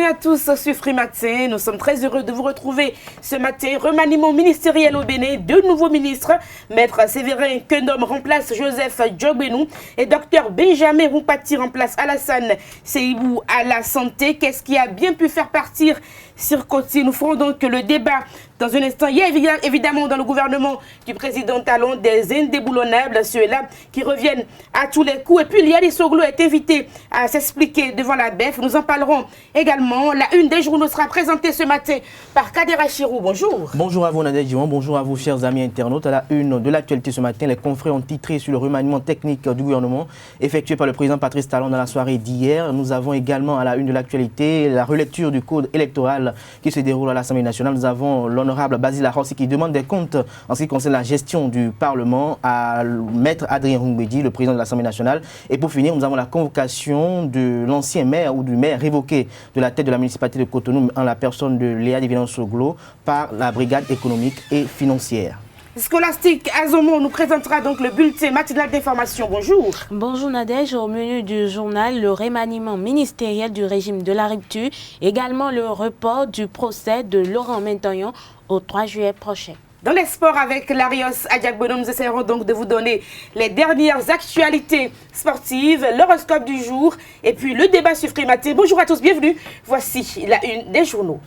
Bienvenue à tous sur Free Matin. Nous sommes très heureux de vous retrouver ce matin. Remaniement ministériel au Bénin. Deux nouveaux ministres. Maître Séverin Kenom remplace Joseph Djogbenou et Dr Benjamin Rumpati remplace Alassane Seibou à la santé. Qu'est-ce qui a bien pu faire partir Sirkoti? Nous ferons donc le débat dans un instant. Il y a évidemment dans le gouvernement du président Talon des indéboulonnables, ceux-là qui reviennent à tous les coups. Et puis Liali Soglo est invité à s'expliquer devant la BEF. Nous en parlerons également. La une des journaux sera présentée ce matin par Kadera Chirou. Bonjour. Bonjour à vous Nadège Diwan, bonjour à vous chers amis internautes. À la une de l'actualité ce matin, les confrères ont titré sur le remaniement technique du gouvernement effectué par le président Patrice Talon dans la soirée d'hier. Nous avons également à la une de l'actualité la relecture du code électoral qui se déroule à l'Assemblée nationale. Nous avons l'honorable Basile Arossi qui demande des comptes en ce qui concerne la gestion du Parlement à Maître Adrien Hungbedi, le président de l'Assemblée nationale. Et pour finir, nous avons la convocation de l'ancien maire ou du maire révoqué de la tête de la municipalité de Cotonou en la personne de Léa Divinan Soglo par la brigade économique et financière. Scholastique Azomo nous présentera donc le bulletin matinal d'information. Bonjour. Bonjour Nadège. Au menu du journal, le remaniement ministériel du régime de la rupture, également le report du procès de Laurent Mentoyon au 3 juillet prochain. Dans les sports avec Larios Adjagbono, nous essaierons donc de vous donner les dernières actualités sportives, l'horoscope du jour et puis le débat sur Free Matin. Bonjour à tous, bienvenue. Voici la une des journaux.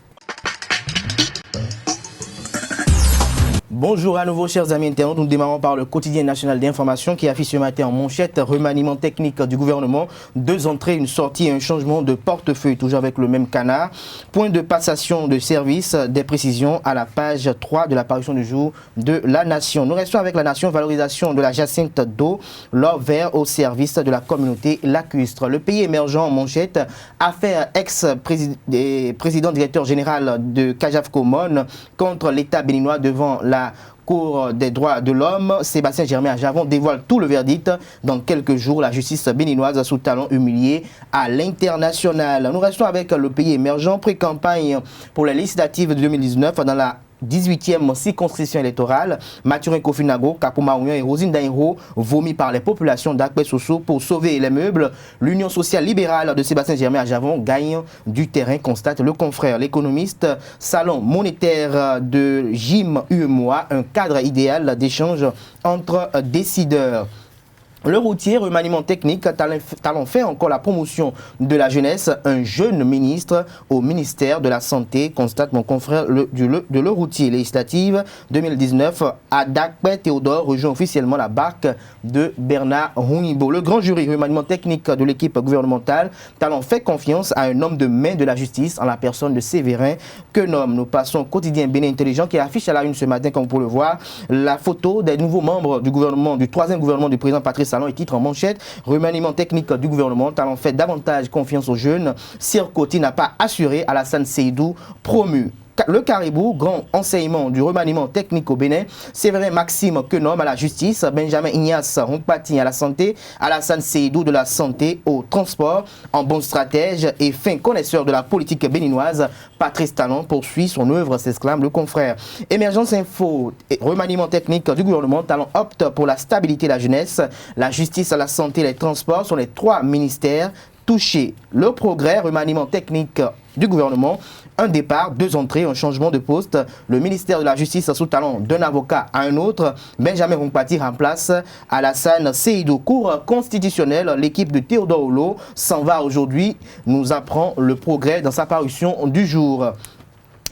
Bonjour à nouveau chers amis internautes, nous démarrons par le quotidien national d'information qui affiche ce matin en manchette remaniement technique du gouvernement, 2 entrées, une sortie et un changement de portefeuille, toujours avec le même canard. Point de passation de service, des précisions à la page 3 de l'apparition du jour de La Nation. Nous restons avec La Nation, valorisation de la jacinthe d'eau, l'or vert au service de la communauté lacustre. Le pays émergent en manchette, affaire ex-président directeur général de Cajavco Mon contre l'État béninois devant la Cour des droits de l'homme. Sébastien Germain Ajavon dévoile tout le verdict. Dans quelques jours, la justice béninoise sous Talon humiliée à l'international. Nous restons avec le pays émergent, pré-campagne pour les législatives de 2019 dans la 18e circonscription électorale. Mathurin Kofinago, Kapouma Ounion et Rosine Daïro vomis par les populations d'Akpe Soso pour sauver les meubles. L'Union sociale libérale de Sébastien Germain Ajavon gagne du terrain, constate le confrère. L'économiste, salon monétaire de Jim UEMOA, un cadre idéal d'échange entre décideurs. Le routier, remaniement technique, Talon fait encore la promotion de la jeunesse, un jeune ministre au ministère de la Santé, constate mon confrère de le routier législative 2019. Adakpe Théodore rejoint officiellement la barque de Bernard Hounibo. Le grand jury, remaniement technique de l'équipe gouvernementale, Talon fait confiance à un homme de main de la justice en la personne de Séverin Kenom. Nous passons au quotidien Bénin Intelligent qui affiche à la une ce matin, comme vous pouvez le voir, la photo des nouveaux membres du gouvernement, du 3e gouvernement du président Patrice Talon et titre en manchette, remaniement technique du gouvernement, Talon fait davantage confiance aux jeunes, Sirkoti n'a pas assuré, Alassane Seibou promu. Le Caribou, grand enseignement du remaniement technique au Bénin, Séverin Maxime Kenom à la justice, Benjamin Ignace Rumpati à la santé, Alassane Seibou de la santé au transport, en bon stratège et fin connaisseur de la politique béninoise, Patrice Talon poursuit son œuvre, s'exclame le confrère. Émergence Info, remaniement technique du gouvernement, Talon opte pour la stabilité de la jeunesse, la justice, la santé, les transports sont les 3 ministères touchés. Le progrès, remaniement technique du gouvernement, un départ, 2 entrées, un changement de poste. Le ministère de la Justice sous Talon d'un avocat à un autre. Benjamin Rumpati remplace Alassane Seibou. Cour constitutionnelle, l'équipe de Théodore Olo s'en va aujourd'hui, nous apprend le progrès dans sa parution du jour.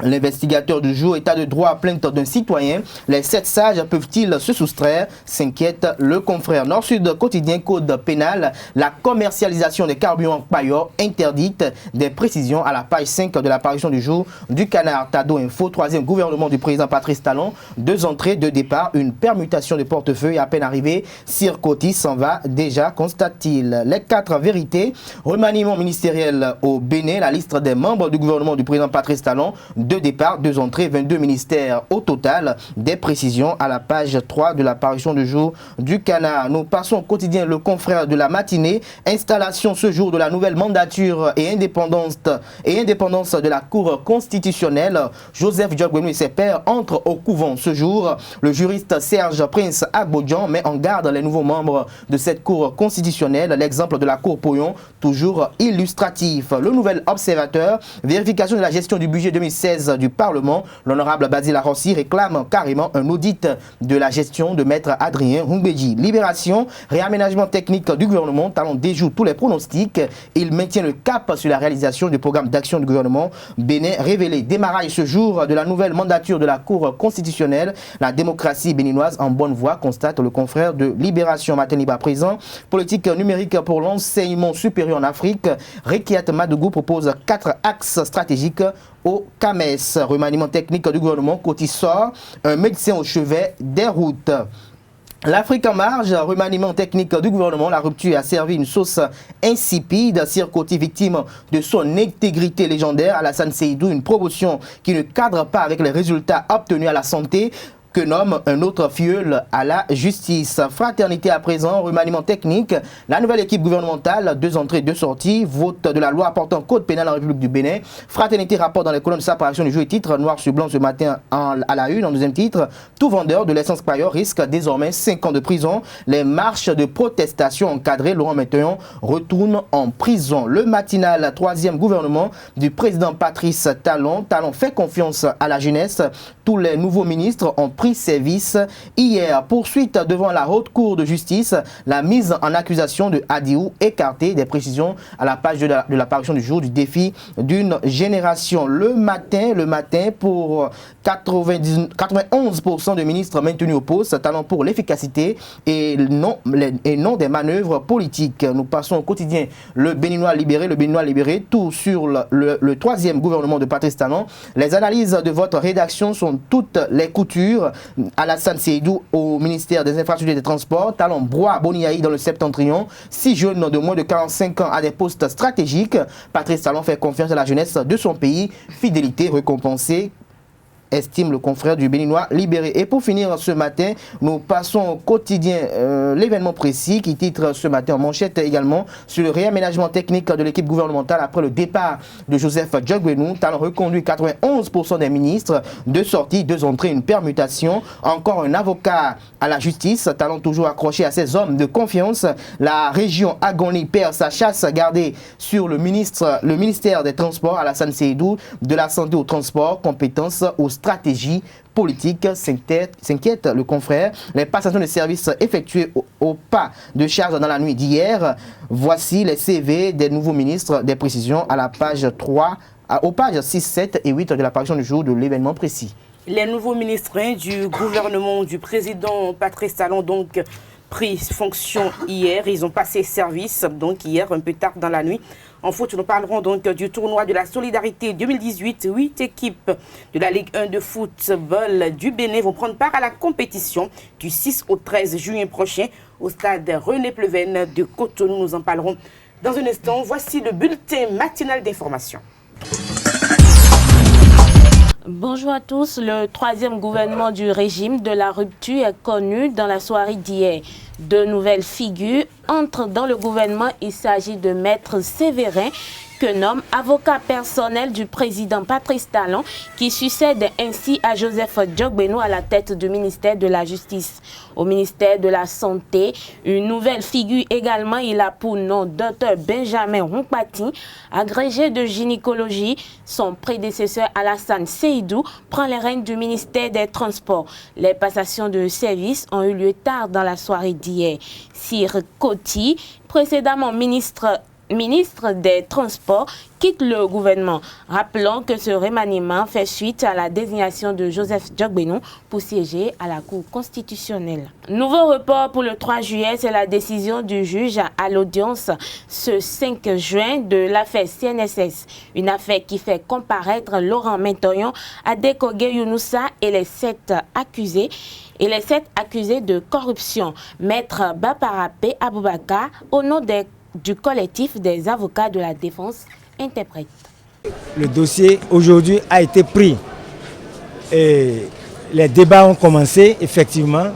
L'investigateur du jour, état de droit, plainte d'un citoyen. Les 7 sages peuvent-ils se soustraire? S'inquiète le confrère. Nord-Sud quotidien, code pénal. La commercialisation des carburants Payor interdite. Des précisions à la page 5 de l'apparition du jour du Canard. Tado Info, 3e gouvernement du président Patrice Talon. 2 entrées, 2 départs, une permutation de portefeuille à peine arrivée. Sirkoti s'en va déjà, constate-t-il. Les 4 vérités. Remaniement ministériel au Bénin. La liste des membres du gouvernement du président Patrice Talon. 2 départs, 2 entrées, 22 ministères au total. Des précisions à la page 3 de l'apparition du jour du Canard. Nous passons au quotidien Le Confrère de la matinée. Installation ce jour de la nouvelle mandature et indépendance de la Cour constitutionnelle. Joseph Djogbenu et ses pairs entrent au couvent ce jour. Le juriste Serge Prince Agbodjan met en garde les nouveaux membres de cette Cour constitutionnelle. L'exemple de la Cour Poyon, toujours illustratif. Le nouvel observateur, vérification de la gestion du budget 2016 du Parlement. L'honorable Basile Arossi réclame carrément un audit de la gestion de maître Adrien Humbedji. Libération, réaménagement technique du gouvernement. Talon déjoue tous les pronostics. Il maintient le cap sur la réalisation du programme d'action du gouvernement. Bénin révélé. Démarrage ce jour de la nouvelle mandature de la Cour constitutionnelle. La démocratie béninoise en bonne voie, constate le confrère de Libération. Matin libre à présent. Politique numérique pour l'enseignement supérieur en Afrique. Rekiat Madougou propose 4 axes stratégiques au CAMES. Remaniement technique du gouvernement. Côté sort, un médecin au chevet des routes. L'Afrique en marge, remaniement technique du gouvernement, la rupture a servi une sauce insipide. Sirkoti, victime de son intégrité légendaire, Alassane Seydou, une promotion qui ne cadre pas avec les résultats obtenus à la santé, que nomme un autre filleul à la justice. Fraternité à présent, remaniement technique, la nouvelle équipe gouvernementale, 2 entrées, 2 sorties, vote de la loi portant code pénal en République du Bénin. Fraternité rapporte dans les colonnes de sa apparition du jour et titre, noir sur blanc ce matin à la une, en deuxième titre, tout vendeur de l'essence Payor risque désormais 5 ans de prison. Les marches de protestation encadrées, Laurent Météon retourne en prison. Le matinal, 3e gouvernement du président Patrice Talon. Talon fait confiance à la jeunesse. Tous les nouveaux ministres ont pris service hier. Poursuite devant la haute cour de justice, la mise en accusation de Adiou écartée. Des précisions à la page de l'apparition du jour du défi d'une génération. Le matin pour 91% de ministres maintenus au poste, Talent pour l'efficacité et non des manœuvres politiques. Nous passons au quotidien Le Béninois libéré, tout sur le 3e gouvernement de Patrice Talon. Les analyses de votre rédaction sont toutes les coutures. Alassane Seydou au ministère des Infrastructures et des Transports. Talon Broye Boniaï dans le Septentrion. 6 jeunes de moins de 45 ans à des postes stratégiques. Patrice Talon fait confiance à la jeunesse de son pays. Fidélité récompensée, estime le confrère du Béninois libéré. Et pour finir ce matin, nous passons au quotidien l'événement précis qui titre ce matin en manchette également sur le réaménagement technique de l'équipe gouvernementale après le départ de Joseph Djogbenu. Talon reconduit 91% des ministres, 2 sorties, 2 entrées, une permutation. Encore un avocat à la justice. Talon toujours accroché à ses hommes de confiance. La région Agoni perd sa chasse gardée sur le ministère des Transports, Alassane Seydou, de la santé au transport, compétences aux stratégie politique, s'inquiète le confrère. Les passations de services effectuées au pas de charge dans la nuit d'hier. Voici les CV des nouveaux ministres, des précisions à la page 3, aux pages 6, 7 et 8 de l'apparition du jour de l'événement précis. Les nouveaux ministres du gouvernement du président Patrice Talon donc pris fonction hier. Ils ont passé service donc hier un peu tard dans la nuit. En foot, nous parlerons donc du tournoi de la solidarité 2018. 8 équipes de la Ligue 1 de football du Bénin vont prendre part à la compétition du 6 au 13 juin prochain au stade René Pleven de Cotonou. Nous en parlerons dans un instant. Voici le bulletin matinal d'information. Bonjour à tous. Le 3e gouvernement du régime de la rupture est connu dans la soirée d'hier. 2 nouvelles figures entrent dans le gouvernement. Il s'agit de Maître Séverin, que nomme avocat personnel du président Patrice Talon, qui succède ainsi à Joseph Djogbenu à la tête du ministère de la Justice. Au ministère de la Santé, une nouvelle figure également, il a pour nom Dr Benjamin Rompati, agrégé de gynécologie. Son prédécesseur Alassane Seydou prend les rênes du ministère des Transports. Les passations de service ont eu lieu tard dans la soirée d'hier. Sirkoti, précédemment ministre des Transports, quitte le gouvernement. Rappelons que ce remaniement fait suite à la désignation de Joseph Djogbenu pour siéger à la Cour constitutionnelle. Nouveau report pour le 3 juillet, c'est la décision du juge à l'audience ce 5 juin de l'affaire CNSS. Une affaire qui fait comparaître Laurent Mentoyon, Adekoge Younoussa et les 7 accusés de corruption. Maître Baparapé Aboubakar, au nom du collectif des avocats de la défense, interprète. Le dossier aujourd'hui a été pris et les débats ont commencé effectivement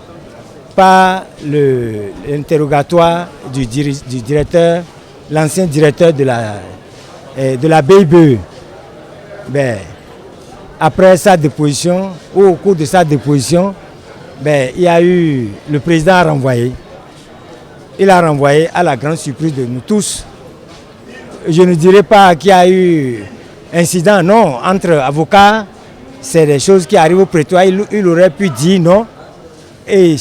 par l'interrogatoire du directeur, l'ancien directeur de la BIBE. Après sa déposition, ou au cours de sa déposition, il y a eu, le président a renvoyé. Il a renvoyé à la grande surprise de nous tous. Je ne dirais pas qu'il y a eu incident, non, entre avocats, c'est des choses qui arrivent au prétoire, il aurait pu dire non. Et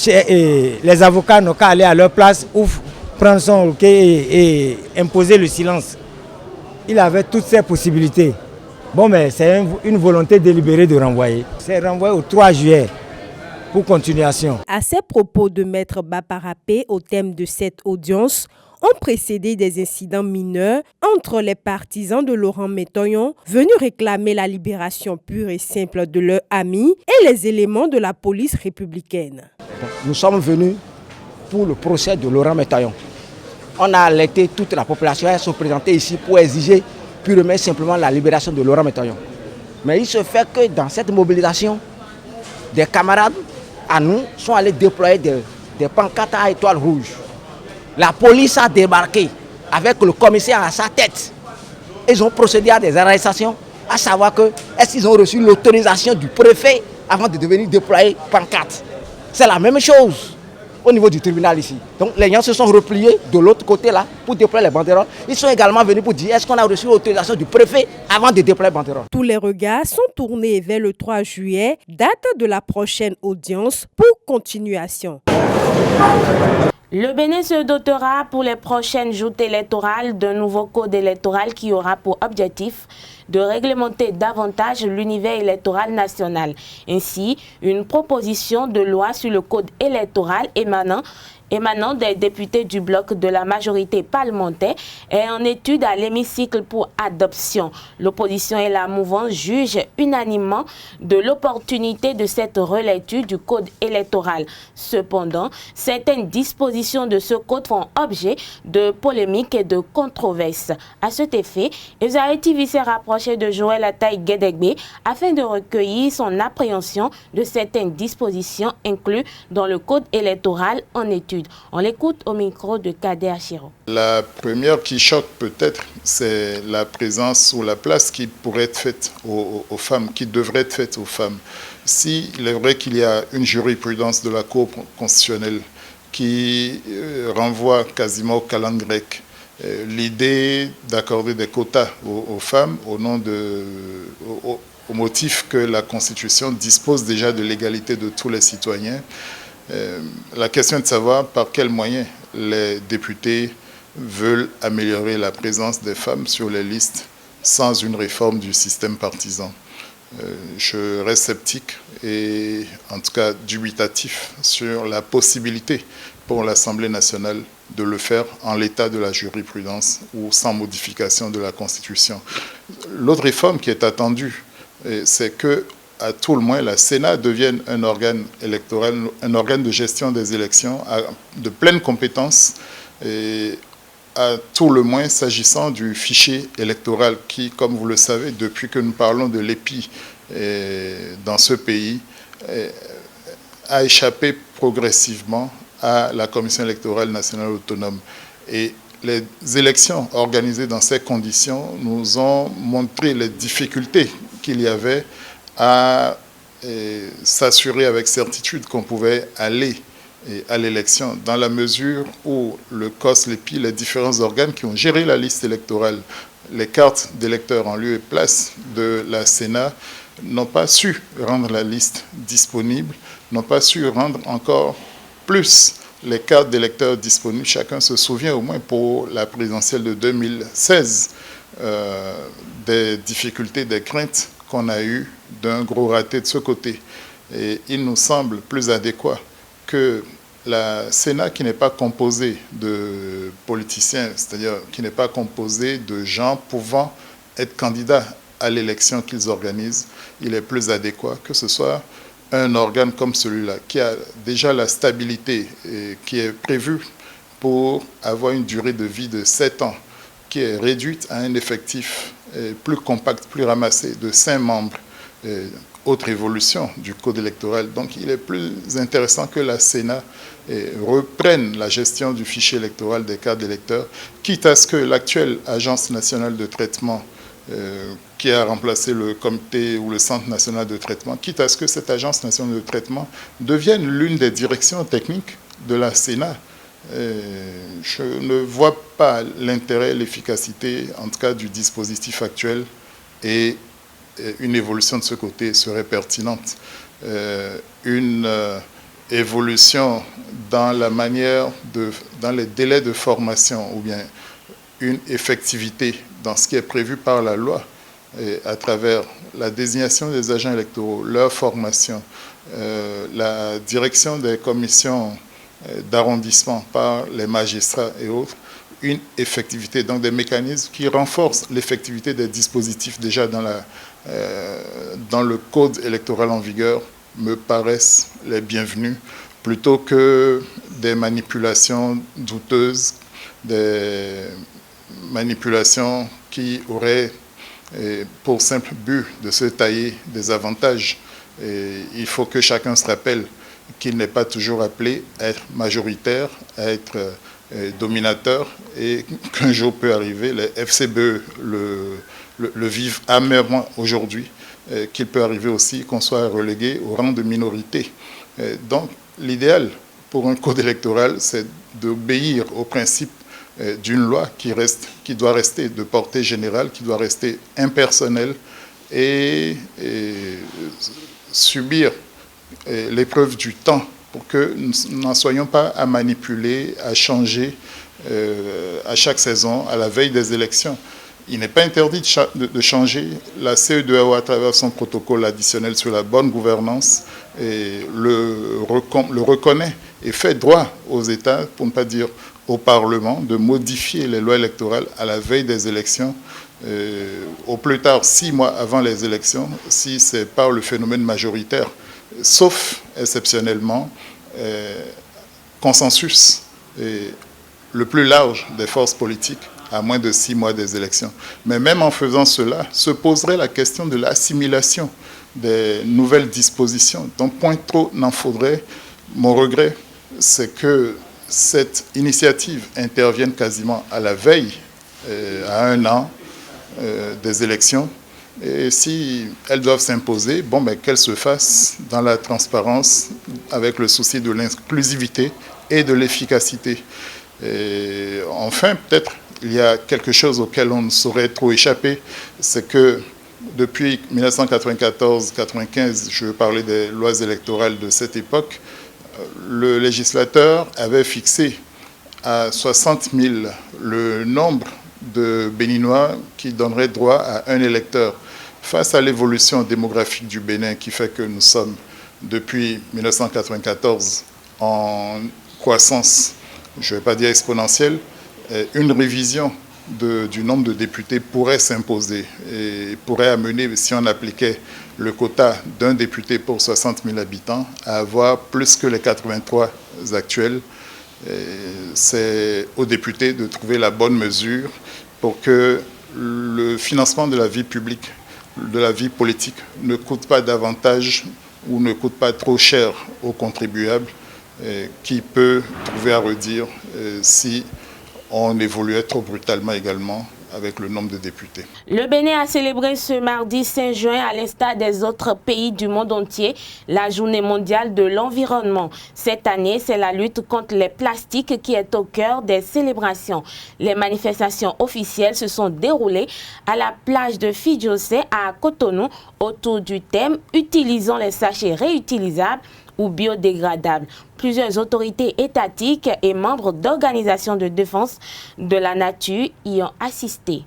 les avocats n'ont qu'à aller à leur place ou prendre son hockey et imposer le silence. Il avait toutes ces possibilités. Bon, mais c'est une volonté délibérée de renvoyer. C'est renvoyé au 3 juillet pour continuation. À ces propos de Maître Baparapé au thème de cette audience, ont précédé des incidents mineurs entre les partisans de Laurent Métoyon venus réclamer la libération pure et simple de leur ami et les éléments de la police républicaine. Nous sommes venus pour le procès de Laurent Métoyon. On a alerté toute la population à se présenter ici pour exiger purement et simplement la libération de Laurent Métoyon. Mais il se fait que dans cette mobilisation, des camarades à nous sont allés déployer des pancartes à étoiles rouges. La police a débarqué avec le commissaire à sa tête. Ils ont procédé à des arrestations, à savoir que est-ce qu'ils ont reçu l'autorisation du préfet avant de devenir déployer pancarte. C'est la même chose au niveau du tribunal ici. Donc les gens se sont repliés de l'autre côté là pour déployer les banderoles. Ils sont également venus pour dire est-ce qu'on a reçu l'autorisation du préfet avant de déployer les banderoles. Tous les regards sont tournés vers le 3 juillet, date de la prochaine audience pour continuation. Le Bénin se dotera pour les prochaines joutes électorales d'un nouveau code électoral qui aura pour objectif de réglementer davantage l'univers électoral national. Ainsi, une proposition de loi sur le code électoral émanant des députés du bloc de la majorité parlementaire est en étude à l'hémicycle pour adoption. L'opposition et la mouvance jugent unanimement de l'opportunité de cette relecture du code électoral. Cependant, certaines dispositions de ce code font objet de polémiques et de controverses. À cet effet, Ezaï TV s'est rapproché de Joël Ataï Guédégbé afin de recueillir son appréhension de certaines dispositions incluses dans le code électoral en étude. On l'écoute au micro de Kader Achiro. La première qui choque peut-être, c'est la présence ou la place qui pourrait être faite aux femmes, qui devrait être faite aux femmes. S'il est vrai qu'il y a une jurisprudence de la Cour constitutionnelle qui renvoie quasiment au calendrier grec, l'idée d'accorder des quotas aux femmes au motif que la Constitution dispose déjà de l'égalité de tous les citoyens. La question est de savoir par quels moyens les députés veulent améliorer la présence des femmes sur les listes sans une réforme du système partisan. Je reste sceptique et en tout cas dubitatif sur la possibilité pour l'Assemblée nationale de le faire en l'état de la jurisprudence ou sans modification de la Constitution. L'autre réforme qui est attendue, c'est que à tout le moins, la Sénat devienne un organe électoral, un organe de gestion des élections de pleine compétence, et à tout le moins s'agissant du fichier électoral qui, comme vous le savez, depuis que nous parlons de l'EPI dans ce pays, a échappé progressivement à la Commission électorale nationale autonome. Et les élections organisées dans ces conditions nous ont montré les difficultés qu'il y avait à s'assurer avec certitude qu'on pouvait aller à l'élection, dans la mesure où le COS, l'EPI, les différents organes qui ont géré la liste électorale, les cartes d'électeurs en lieu et place de la Sénat, n'ont pas su rendre la liste disponible, n'ont pas su rendre encore plus les cartes d'électeurs disponibles. Chacun se souvient au moins pour la présidentielle de 2016 des difficultés, des craintes qu'on a eu d'un gros raté de ce côté. Et il nous semble plus adéquat que la Sénat, qui n'est pas composée de politiciens, c'est-à-dire qui n'est pas composée de gens pouvant être candidats à l'élection qu'ils organisent, il est plus adéquat que ce soit un organe comme celui-là, qui a déjà la stabilité et qui est prévu pour avoir une durée de vie de 7 ans, qui est réduite à un effectif plus compacte, plus ramassée de 5 membres. Autre évolution du code électoral. Donc il est plus intéressant que la Sénat reprenne la gestion du fichier électoral des cartes d'électeurs, quitte à ce que l'actuelle Agence nationale de traitement qui a remplacé le comité ou le Centre national de traitement, quitte à ce que cette Agence nationale de traitement devienne l'une des directions techniques de la Sénat. Je ne vois pas l'intérêt, l'efficacité, en tout cas du dispositif actuel, et une évolution de ce côté serait pertinente. Une évolution dans la manière dans les délais de formation, ou bien une effectivité dans ce qui est prévu par la loi, et à travers la désignation des agents électoraux, leur formation, la direction des commissions d'arrondissement par les magistrats et autres, une effectivité, donc des mécanismes qui renforcent l'effectivité des dispositifs déjà dans le code électoral en vigueur me paraissent les bienvenus, plutôt que des manipulations douteuses, des manipulations qui auraient pour simple but de se tailler des avantages. Et il faut que chacun se rappelle qu'il n'est pas toujours appelé à être majoritaire, à être dominateur, et qu'un jour peut arriver, les FCBE le vivent amèrement aujourd'hui, qu'il peut arriver aussi qu'on soit relégué au rang de minorité. Donc l'idéal pour un code électoral, c'est d'obéir au principe d'une loi qui doit rester de portée générale, qui doit rester impersonnelle, et subir l'épreuve du temps pour que nous n'en soyons pas à manipuler, à changer à chaque saison, à la veille des élections. Il n'est pas interdit de changer. La CEDEAO, à travers son protocole additionnel sur la bonne gouvernance, le reconnaît et fait droit aux États, pour ne pas dire au Parlement, de modifier les lois électorales à la veille des élections, au plus tard 6 mois avant les élections, si c'est par le phénomène majoritaire, sauf exceptionnellement consensus le plus large des forces politiques à moins de 6 mois des élections. Mais même en faisant cela, se poserait la question de l'assimilation des nouvelles dispositions. Donc, point trop n'en faudrait. Mon regret, c'est que cette initiative intervienne quasiment à la veille, à 1 an des élections. Et si elles doivent s'imposer, qu'elles se fassent dans la transparence, avec le souci de l'inclusivité et de l'efficacité. Et enfin, peut-être, il y a quelque chose auquel on ne saurait trop échapper, c'est que depuis 1994-95, je veux parler des lois électorales de cette époque, le législateur avait fixé à 60 000 le nombre de Béninois qui donneraient droit à un électeur. Face à l'évolution démographique du Bénin qui fait que nous sommes, depuis 1994, en croissance, je ne vais pas dire exponentielle, une révision du nombre de députés pourrait s'imposer et pourrait amener, si on appliquait le quota d'un député pour 60 000 habitants, à avoir plus que les 83 actuels. C'est aux députés de trouver la bonne mesure pour que le financement de la vie publique, de la vie politique, ne coûte pas davantage ou ne coûte pas trop cher aux contribuables, qui peut trouver à redire si on évoluait trop brutalement également avec le nombre de députés. Le Bénin a célébré ce mardi 5 juin, à l'instar des autres pays du monde entier, la journée mondiale de l'environnement. Cette année, c'est la lutte contre les plastiques qui est au cœur des célébrations. Les manifestations officielles se sont déroulées à la plage de Fidjosé à Cotonou autour du thème « Utilisons les sachets réutilisables » ou biodégradables. Plusieurs autorités étatiques et membres d'organisations de défense de la nature y ont assisté.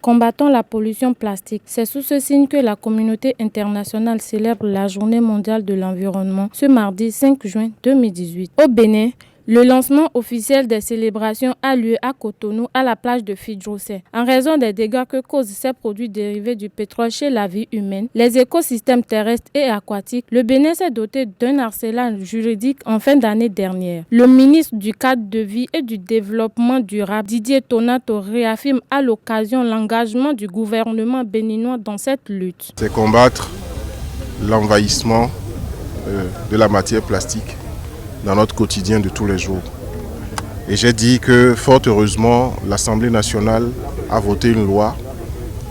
Combattant la pollution plastique, c'est sous ce signe que la communauté internationale célèbre la Journée mondiale de l'environnement ce mardi 5 juin 2018. Au Bénin, Le lancement officiel des célébrations a lieu à Cotonou, à la plage de Fidjosé. En raison des dégâts que causent ces produits dérivés du pétrole chez la vie humaine, les écosystèmes terrestres et aquatiques, le Bénin s'est doté d'un arsenal juridique en fin d'année dernière. Le ministre du Cadre de vie et du Développement durable, Didier Tonato, réaffirme à l'occasion l'engagement du gouvernement béninois dans cette lutte. C'est combattre l'envahissement de la matière plastique dans notre quotidien de tous les jours. Et j'ai dit que, fort heureusement, l'Assemblée nationale a voté une loi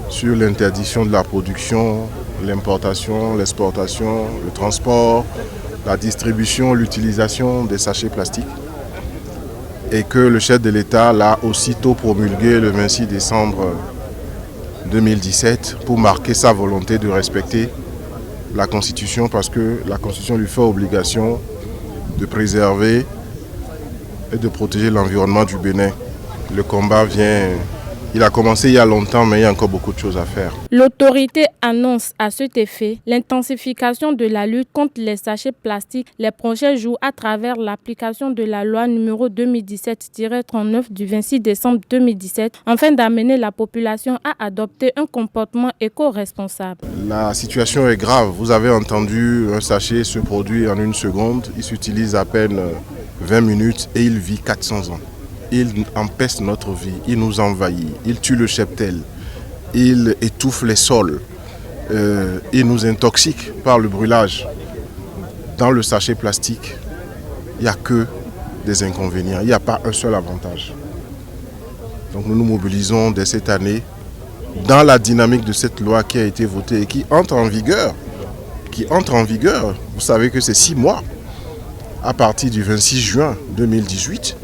sur l'interdiction de la production, l'importation, l'exportation, le transport, la distribution, l'utilisation des sachets plastiques. Et que le chef de l'État l'a aussitôt promulgué le 26 décembre 2017 pour marquer sa volonté de respecter la Constitution, parce que la Constitution lui fait obligation de préserver et de protéger l'environnement du Bénin. Le combat il a commencé il y a longtemps, mais il y a encore beaucoup de choses à faire. L'autorité annonce à cet effet l'intensification de la lutte contre les sachets plastiques les prochains jours à travers l'application de la loi numéro 2017-39 du 26 décembre 2017 afin d'amener la population à adopter un comportement éco-responsable. La situation est grave. Vous avez entendu, un sachet se produit en 1 seconde. Il s'utilise à peine 20 minutes et il vit 400 ans. Il empeste notre vie, il nous envahit, il tue le cheptel, il étouffe les sols, il nous intoxique par le brûlage. Dans le sachet plastique, il n'y a que des inconvénients, il n'y a pas un seul avantage. Donc nous nous mobilisons dès cette année dans la dynamique de cette loi qui a été votée et qui entre en vigueur. Vous savez que c'est 6 mois. À partir du 26 juin 2018,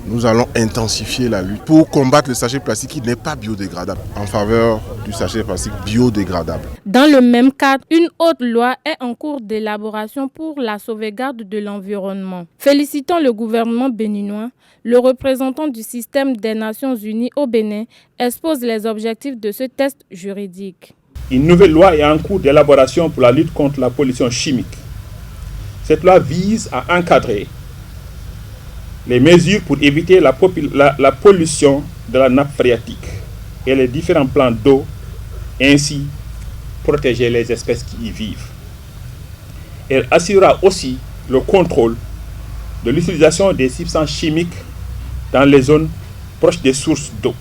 nous allons intensifier la lutte pour combattre le sachet plastique qui n'est pas biodégradable, en faveur du sachet plastique biodégradable. Dans le même cadre, une autre loi est en cours d'élaboration pour la sauvegarde de l'environnement. Félicitant le gouvernement béninois, le représentant du système des Nations Unies au Bénin expose les objectifs de ce texte juridique. Une nouvelle loi est en cours d'élaboration pour la lutte contre la pollution chimique. Cette loi vise à encadrer les mesures pour éviter la pollution de la nappe phréatique et les différents plans d'eau, et ainsi protéger les espèces qui y vivent. Elle assurera aussi le contrôle de l'utilisation des substances chimiques dans les zones proches des sources d'eau.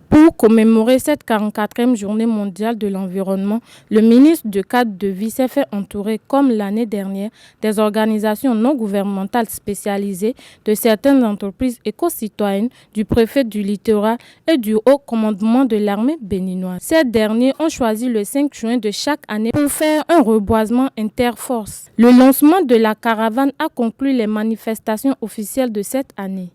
Pour commémorer cette 44e journée mondiale de l'environnement, le ministre du Cadre de vie s'est fait entourer, comme l'année dernière, des organisations non gouvernementales spécialisées, de certaines entreprises éco-citoyennes, du préfet du littoral et du haut commandement de l'armée béninoise. Ces derniers ont choisi le 5 juin de chaque année pour faire un reboisement interforce. Le lancement de la caravane a conclu les manifestations officielles de cette année.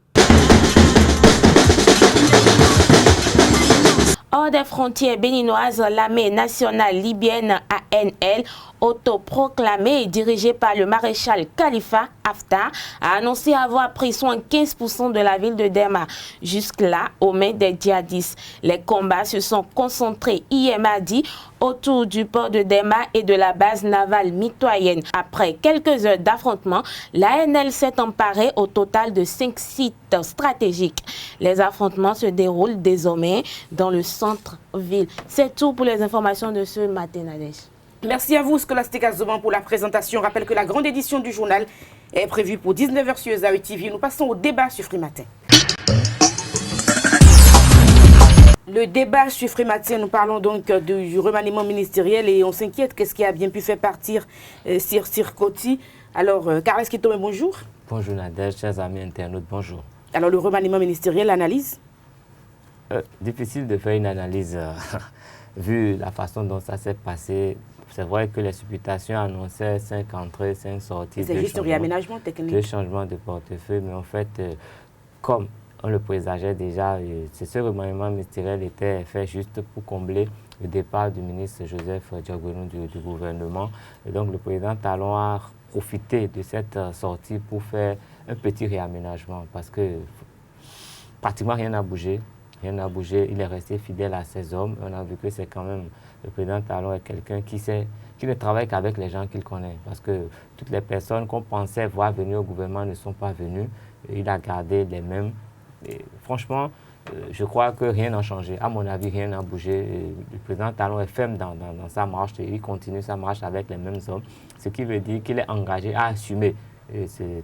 Hors des frontières béninoises, l'armée nationale libyenne ANL, autoproclamée et dirigée par le maréchal Khalifa Haftar, a annoncé avoir pris soin 15% de la ville de Derma, jusque-là aux mains des djihadistes. Les combats se sont concentrés hier mardi autour du port de Derma et de la base navale mitoyenne. Après quelques heures d'affrontement, l'ANL s'est emparée au total de 5 sites stratégiques. Les affrontements se déroulent désormais dans le centre-ville. C'est tout pour les informations de ce matin, Nadège. Merci à vous, Scholastica Zoban, pour la présentation. Je rappelle que la grande édition du journal est prévue pour 19h sur Zawi TV. Nous passons au débat sur Free Matin. Le débat sur Free Matin, nous parlons donc du remaniement ministériel et on s'inquiète qu'est-ce qui a bien pu faire partir Sir Koti. Alors, Carles Kitome, bonjour. Bonjour Nadège, chers amis internautes, bonjour. Alors, le remaniement ministériel, analyse difficile de faire une analyse vu la façon dont ça s'est passé. C'est vrai que les supputations annonçaient 5 entrées, 5 sorties. C'est juste un réaménagement technique. 2 changements de portefeuille, mais en fait, comme on le présageait déjà, ce remaniement ministériel était fait juste pour combler le départ du ministre Joseph Diogbenou du gouvernement. Et donc le président Talon a profité de cette sortie pour faire un petit réaménagement parce que pratiquement rien n'a bougé. Rien n'a bougé, il est resté fidèle à ses hommes. On a vu que c'est quand même, le président Talon est quelqu'un qui sait qu'il ne travaille qu'avec les gens qu'il connaît. Parce que toutes les personnes qu'on pensait voir venir au gouvernement ne sont pas venues. Il a gardé les mêmes. Et franchement, je crois que rien n'a changé. À mon avis, rien n'a bougé. Le président Talon est ferme dans sa marche et il continue sa marche avec les mêmes hommes. Ce qui veut dire qu'il est engagé à assumer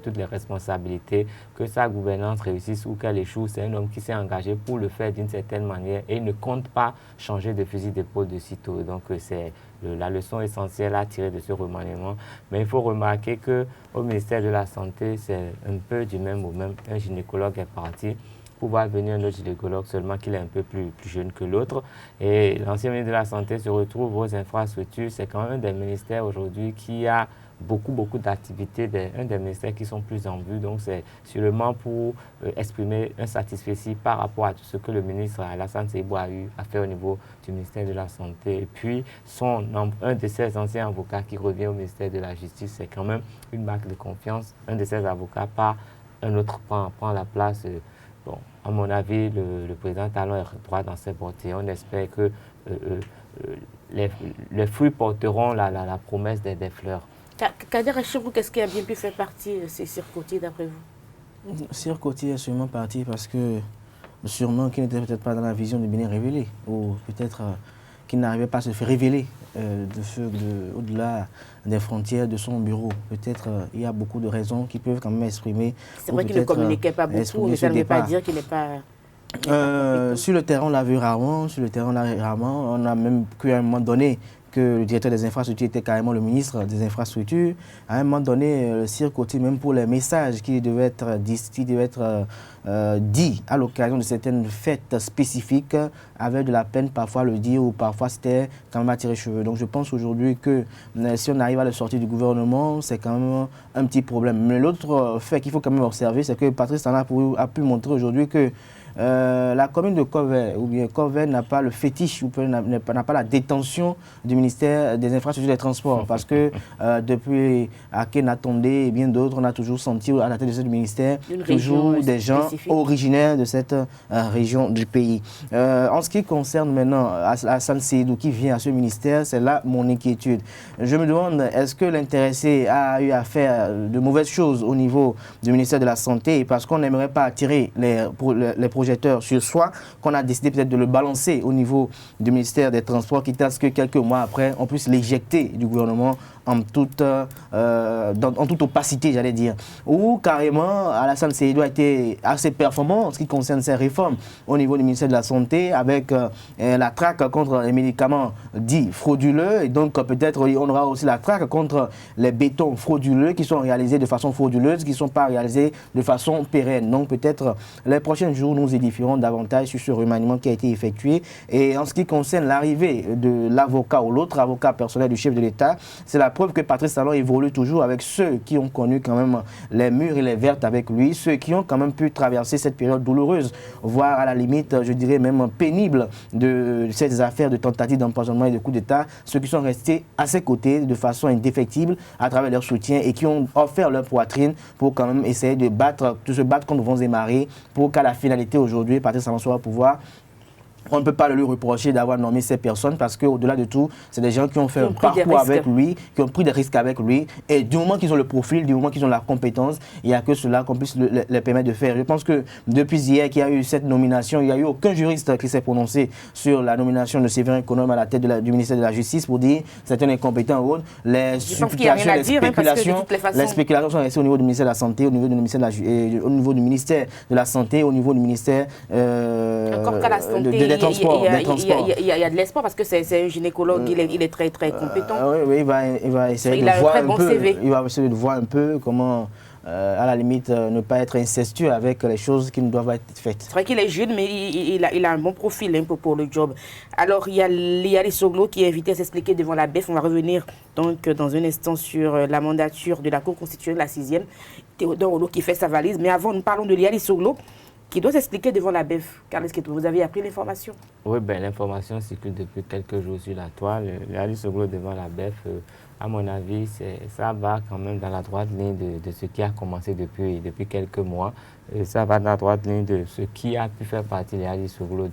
toutes les responsabilités, que sa gouvernance réussisse ou qu'elle échoue. C'est un homme qui s'est engagé pour le faire d'une certaine manière et il ne compte pas changer de fusil d'épaule de sitôt. Donc c'est la leçon essentielle à tirer de ce remaniement. Mais il faut remarquer qu'au ministère de la Santé, c'est un peu du même au même. Un gynécologue est parti. Pour voir venir un autre gynécologue, seulement qu'il est un peu plus jeune que l'autre. Et l'ancien ministre de la Santé se retrouve aux infrastructures. C'est quand même un des ministères aujourd'hui qui a beaucoup d'activités, un des ministères qui sont plus en vue. Donc c'est sûrement pour exprimer un satisfecit par rapport à tout ce que le ministre Alassane Seyibou a eu à faire au niveau du ministère de la Santé. Et puis un de ses anciens avocats qui revient au ministère de la Justice, c'est quand même une marque de confiance. Un de ses avocats, pas un autre, prend la place. Bon, à mon avis, le président Talon est droit dans ses bottes et on espère que les fruits porteront la promesse des fleurs. Kader Achirou, qu'est-ce qui a bien pu faire partie de ces Circotier d'après vous? Circotier est sûrement parti parce que sûrement qu'il n'était peut-être pas dans la vision de Bénin révélé ou peut-être qu'il n'arrivait pas à se faire révéler au-delà des frontières de son bureau. Peut-être il y a beaucoup de raisons qui peuvent quand même exprimer. C'est vrai qu'il ne communiquait pas beaucoup, mais ça ne veut pas dire qu'il n'est pas... Sur le terrain, on l'a vu rarement. On a même cru à un moment donné que le directeur des infrastructures était carrément le ministre des infrastructures. À un moment donné, le Circotier, même pour les messages qui devaient être dits à l'occasion de certaines fêtes spécifiques, avait de la peine parfois à le dire ou parfois c'était quand même à tirer cheveux. Donc je pense aujourd'hui que si on arrive à le sortir du gouvernement, c'est quand même un petit problème. Mais l'autre fait qu'il faut quand même observer, c'est que Patrice Talon a pu montrer aujourd'hui que la commune de Corvey, ou bien Corvey n'a pas le fétiche, ou n'a pas la détention du ministère des infrastructures et des transports. Parce que depuis Akhenatonde et bien d'autres, on a toujours senti à la tête de ce ministère toujours des gens originaires de cette région du pays. En ce qui concerne maintenant Alassane Seyibou qui vient à ce ministère, c'est là mon inquiétude. Je me demande, est-ce que l'intéressé a eu à faire de mauvaises choses au niveau du ministère de la Santé parce qu'on n'aimerait pas attirer les projecteurs sur soi, qu'on a décidé peut-être de le balancer au niveau du ministère des Transports, quitte à ce que quelques mois après, on puisse l'éjecter du gouvernement en toute opacité, j'allais dire. Ou carrément, Alassane Seyibou a été assez performant en ce qui concerne ses réformes au niveau du ministère de la Santé, avec la traque contre les médicaments dits frauduleux, et donc peut-être on aura aussi la traque contre les bétons frauduleux qui sont réalisés de façon frauduleuse, qui ne sont pas réalisés de façon pérenne. Donc peut-être les prochains jours, nous édifierons davantage sur ce remaniement qui a été effectué. Et en ce qui concerne l'arrivée de l'avocat ou l'autre avocat personnel du chef de l'État, c'est la preuve que Patrice Talon évolue toujours avec ceux qui ont connu quand même les murs et les vertes avec lui, ceux qui ont quand même pu traverser cette période douloureuse, voire à la limite, je dirais même pénible de ces affaires de tentatives d'empoisonnement et de coup d'État, ceux qui sont restés à ses côtés de façon indéfectible à travers leur soutien et qui ont offert leur poitrine pour quand même essayer de se battre contre vents et marées pour qu'à la finalité aujourd'hui, Patrice Talon soit au pouvoir. On ne peut pas le lui reprocher d'avoir nommé ces personnes parce qu'au-delà de tout, c'est des gens qui ont fait un parcours avec lui, qui ont pris des risques avec lui. Et du moment qu'ils ont le profil, du moment qu'ils ont la compétence, il n'y a que cela qu'on puisse les permettre de faire. Je pense que depuis hier qu'il y a eu cette nomination, il n'y a eu aucun juriste qui s'est prononcé sur la nomination de Séverin Konom à la tête du ministère de la Justice pour dire que c'est un incompétent ou autre. Les spéculations, les spéculations sont restées au niveau du ministère de la Santé, au niveau du ministère de la Santé, au niveau du ministère des Transports. Il y a de l'espoir parce que c'est un gynécologue, il est très compétent. Oui, il va essayer de voir un peu comment, à la limite, ne pas être incestueux avec les choses qui ne doivent pas être faites. C'est vrai qu'il est jeune, mais il a un bon profil pour le job. Alors, il y a Liali Soglo qui est invité à s'expliquer devant la BEF. On va revenir donc dans un instant sur la mandature de la Cour constitutionnelle, la 6e. Théodore Olo qui fait sa valise. Mais avant, nous parlons de Liali Soglo, qui doit s'expliquer devant la BEF. Carles Keto, vous avez appris l'information? Oui, l'information circule depuis quelques jours sur la toile. Liali Soglo devant la BEF, à mon avis, ça va quand même dans la droite ligne de ce qui a commencé depuis quelques mois. Ça va dans la droite ligne de ce qui a pu faire partie de Liali Soglo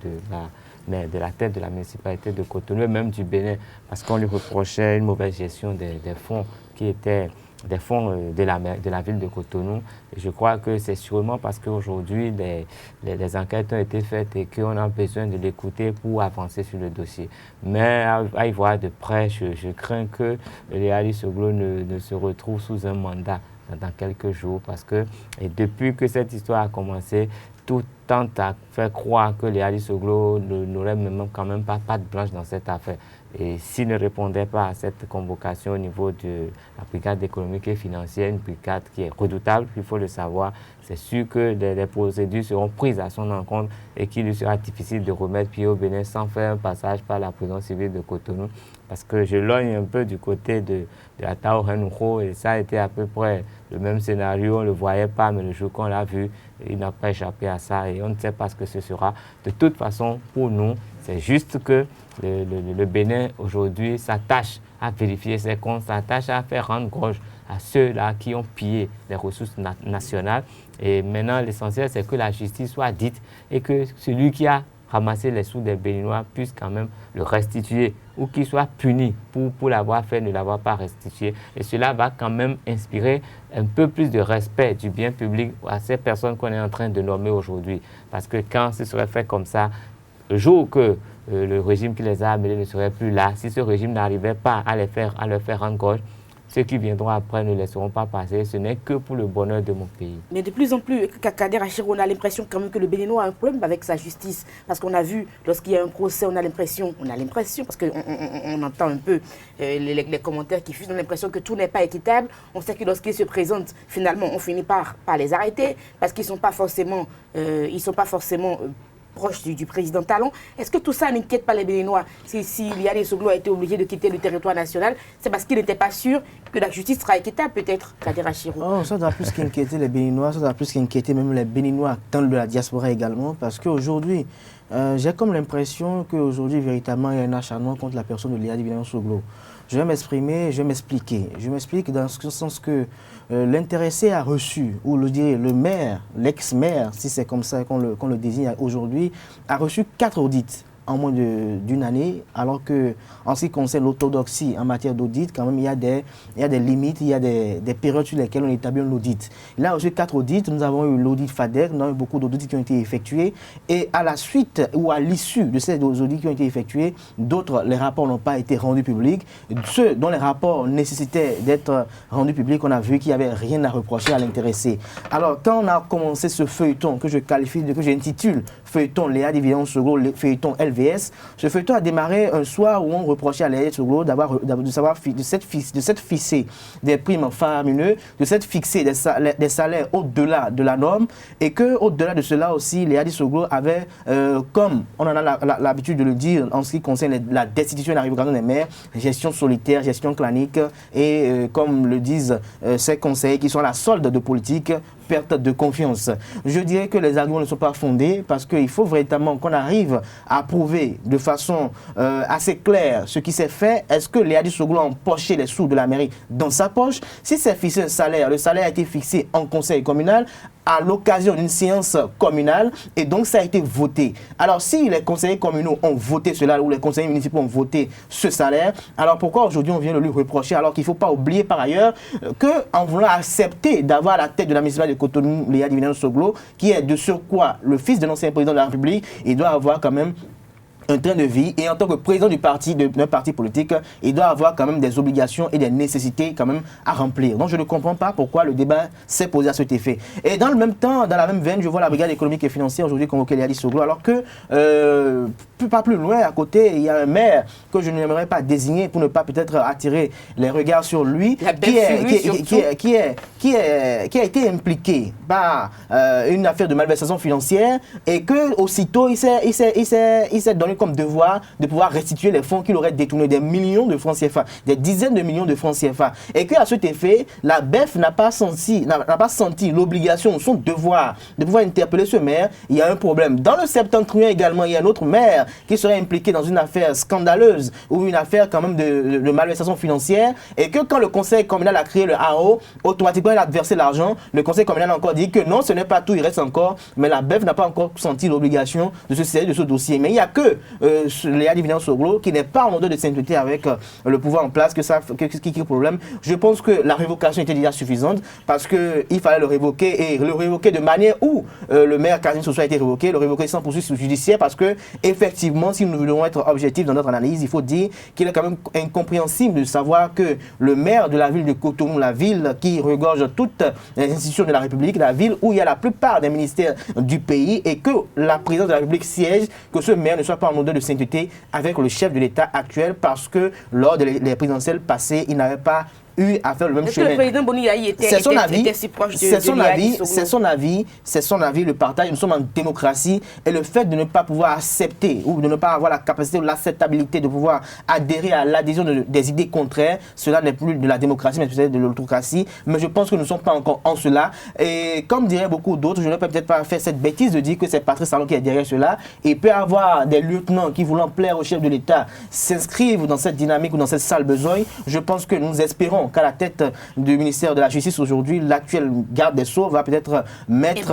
mais de la tête de la municipalité de Cotonou et même du Bénin, parce qu'on lui reprochait une mauvaise gestion des fonds qui étaient des fonds de la ville de Cotonou. Et je crois que c'est sûrement parce qu'aujourd'hui, les enquêtes ont été faites et qu'on a besoin de l'écouter pour avancer sur le dossier. Mais à y voir de près, je crains que Léali Soglo ne se retrouve sous un mandat dans quelques jours, parce que depuis que cette histoire a commencé, tout tente à faire croire que Léali Soglo n'aurait quand même pas patte blanche dans cette affaire. Et s'il ne répondait pas à cette convocation au niveau de la brigade économique et financière, une brigade qui est redoutable, il faut le savoir, c'est sûr que les procédures seront prises à son encontre et qu'il lui sera difficile de remettre pied au Bénin sans faire un passage par la prison civile de Cotonou. Parce que je logne un peu du côté de la Tao Renouho et ça a été à peu près le même scénario, on ne le voyait pas, mais le jour qu'on l'a vu, il n'a pas échappé à ça et on ne sait pas ce que ce sera. De toute façon, pour nous, c'est juste que le Bénin aujourd'hui s'attache à vérifier ses comptes, s'attache à faire rendre gorge à ceux-là qui ont pillé les ressources nationales. Et maintenant, l'essentiel, c'est que la justice soit dite et que celui qui a ramassé les sous des Béninois puisse quand même le restituer ou qu'il soit puni pour l'avoir fait, ne l'avoir pas restitué. Et cela va quand même inspirer un peu plus de respect du bien public à ces personnes qu'on est en train de nommer aujourd'hui. Parce que quand ce serait fait comme ça, le jour que le régime qui les a amenés ne serait plus là, si ce régime n'arrivait pas à leur faire rendre gorge, ceux qui viendront après ne laisseront pas passer. Ce n'est que pour le bonheur de mon pays. Mais de plus en plus, Kader Achirou, on a l'impression quand même que le Béninois a un problème avec sa justice. Parce qu'on a vu, lorsqu'il y a un procès, on a l'impression, parce qu'on entend un peu les commentaires qui fusent, on a l'impression que tout n'est pas équitable. On sait que lorsqu'ils se présentent, finalement, on finit par les arrêter parce qu'ils ne sont pas forcément proche du président Talon. Est-ce que tout ça n'inquiète pas les Béninois? Si Léali Soglo a été obligé de quitter le territoire national, c'est parce qu'il n'était pas sûr que la justice sera équitable, peut-être, Kader Achirou? Oh, ça doit plus qu'inquiéter les Béninois, ça doit plus qu'inquiéter même les Béninois dans de la diaspora également, parce qu'aujourd'hui, j'ai comme l'impression qu'aujourd'hui, véritablement, il y a un acharnement contre la personne de Léali Soglo. Je vais m'exprimer, je vais m'expliquer. Je m'explique dans ce sens que l'intéressé a reçu, ou le maire, l'ex-maire, si c'est comme ça qu'on le désigne aujourd'hui, a reçu 4 audits en moins d'une année, alors que en ce qui concerne l'orthodoxie en matière d'audit, quand même, il y a des limites, il y a des périodes sur lesquelles on établit un audit. Là, j'ai 4 audits, nous avons eu l'audit FADEC, nous avons eu beaucoup d'audits qui ont été effectués, et à la suite ou à l'issue de ces audits qui ont été effectués, d'autres, les rapports n'ont pas été rendus publics. Ceux dont les rapports nécessitaient d'être rendus publics, on a vu qu'il n'y avait rien à reprocher à l'intéressé. Alors, quand on a commencé ce feuilleton que j'intitule feuilleton Léali Soglo, feuilleton LVS, ce feuilleton a démarré un soir où on reprochait à Léali Soglo de s'être fixé des primes faramineuses, de s'être fixé des salaires au-delà de la norme, et qu'au-delà de cela aussi, Léali Soglo avait, comme on en a l'habitude de le dire en ce qui concerne la destitution et la révocation des maires, gestion solitaire, gestion clanique, et comme le disent ces conseillers qui sont à la solde de politique, perte de confiance. Je dirais que les arguments ne sont pas fondés parce qu'il faut véritablement qu'on arrive à prouver de façon assez claire ce qui s'est fait. Est-ce que Léali Soglo a empoché les sous de la mairie dans sa poche? Si c'est fixé un salaire, le salaire a été fixé en conseil communal à l'occasion d'une séance communale et donc ça a été voté. Alors si les conseillers communaux ont voté cela ou les conseillers municipaux ont voté ce salaire, alors pourquoi aujourd'hui on vient de lui reprocher alors qu'il ne faut pas oublier par ailleurs qu'en voulant accepter d'avoir la tête de la municipalité de Cotonou, Léali Soglo, qui est de surcroît le fils de l'ancien président de la République, il doit avoir quand même un train de vie, et en tant que président d'un parti politique, il doit avoir quand même des obligations et des nécessités quand même à remplir. Donc je ne comprends pas pourquoi le débat s'est posé à cet effet. Et dans le même temps, dans la même veine, je vois la brigade économique et financière aujourd'hui convoquer Léali Soglo, alors que pas plus loin à côté, il y a un maire que je n'aimerais pas désigner pour ne pas peut-être attirer les regards sur lui, qui a été impliqué par une affaire de malversation financière, et que aussitôt il s'est donné comme devoir de pouvoir restituer les fonds qu'il aurait détournés, des millions de francs CFA, des dizaines de millions de francs CFA, et qu'à cet effet, la BEF n'a pas senti l'obligation, son devoir de pouvoir interpeller ce maire. Il y a un problème. Dans le septentrion également, il y a un autre maire qui serait impliqué dans une affaire scandaleuse ou une affaire quand même de malversation financière, et que quand le conseil communal a créé le AO, automatiquement il a versé l'argent. Le conseil communal a encore dit que non, ce n'est pas tout, il reste encore, mais la BEF n'a pas encore senti l'obligation de se saisir de ce dossier. Mais il n'y a que Léa Divina Soglo, qui n'est pas en odeur de sainteté avec le pouvoir en place, qui est le problème. Je pense que la révocation était déjà suffisante parce qu'il fallait le révoquer et le révoquer de manière où le maire Karim Soso a été révoqué, le révoquer sans poursuite judiciaire parce que effectivement, si nous voulons être objectifs dans notre analyse, il faut dire qu'il est quand même incompréhensible de savoir que le maire de la ville de Cotonou, la ville qui regorge toutes les institutions de la République, la ville où il y a la plupart des ministères du pays et que la présidence de la République siège, que ce maire ne soit pas en odeur de sainteté avec le chef de l'État actuel parce que lors des présidentielles passées, il n'avait pas eu à faire le même chemin. Le président Boniaï était si proche de c'est son avis, le partage. Nous sommes en démocratie et le fait de ne pas pouvoir accepter ou de ne pas avoir la capacité ou l'acceptabilité de pouvoir adhérer à l'adhésion des idées contraires, cela n'est plus de la démocratie mais peut-être de l'autocratie. Mais je pense que nous ne sommes pas encore en cela. Et comme diraient beaucoup d'autres, je ne peux peut-être pas faire cette bêtise de dire que c'est Patrice Talon qui est derrière cela. Il peut y avoir des lieutenants qui, voulant plaire au chef de l'État, s'inscrivent dans cette dynamique ou dans cette sale besogne. Je pense que nous espérons qu'à la tête du ministère de la Justice aujourd'hui, l'actuel garde des Sceaux va peut-être mettre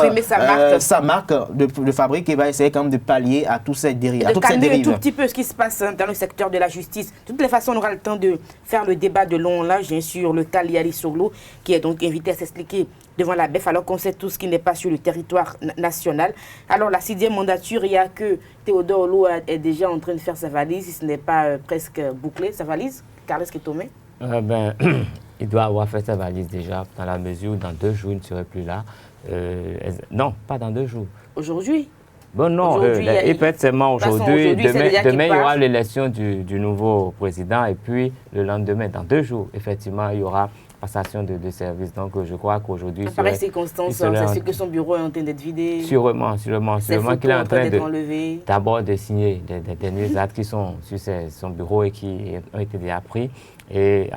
sa marque de fabrique et va essayer quand même de pallier à toutes ces dérives. De calmer un tout petit peu ce qui se passe dans le secteur de la justice. De toutes les façons, on aura le temps de faire le débat de long large sur le cas Liali Soglo, qui est donc invité à s'expliquer devant la BEF, alors qu'on sait tout ce qui n'est pas sur le territoire national. Alors, la 6e mandature, il y a que Théodore Lo est déjà en train de faire sa valise, si ce n'est pas presque bouclé, sa valise. Carles Ketomé. Il doit avoir fait sa valise déjà, dans la mesure où dans 2 jours, il ne serait plus là. Non, pas dans 2 jours. Aujourd'hui? Bon, non, il peut être seulement aujourd'hui. Demain, il y aura l'élection du nouveau président et puis le lendemain, dans 2 jours, effectivement, il y aura passation de service. Donc, je crois qu'aujourd'hui... À pareille circonstance, c'est sûr que son bureau est en train d'être vidé. Sûrement qu'il est en train d'abord de signer des nuisances qui sont sur son bureau et qui ont été déjà pris. Et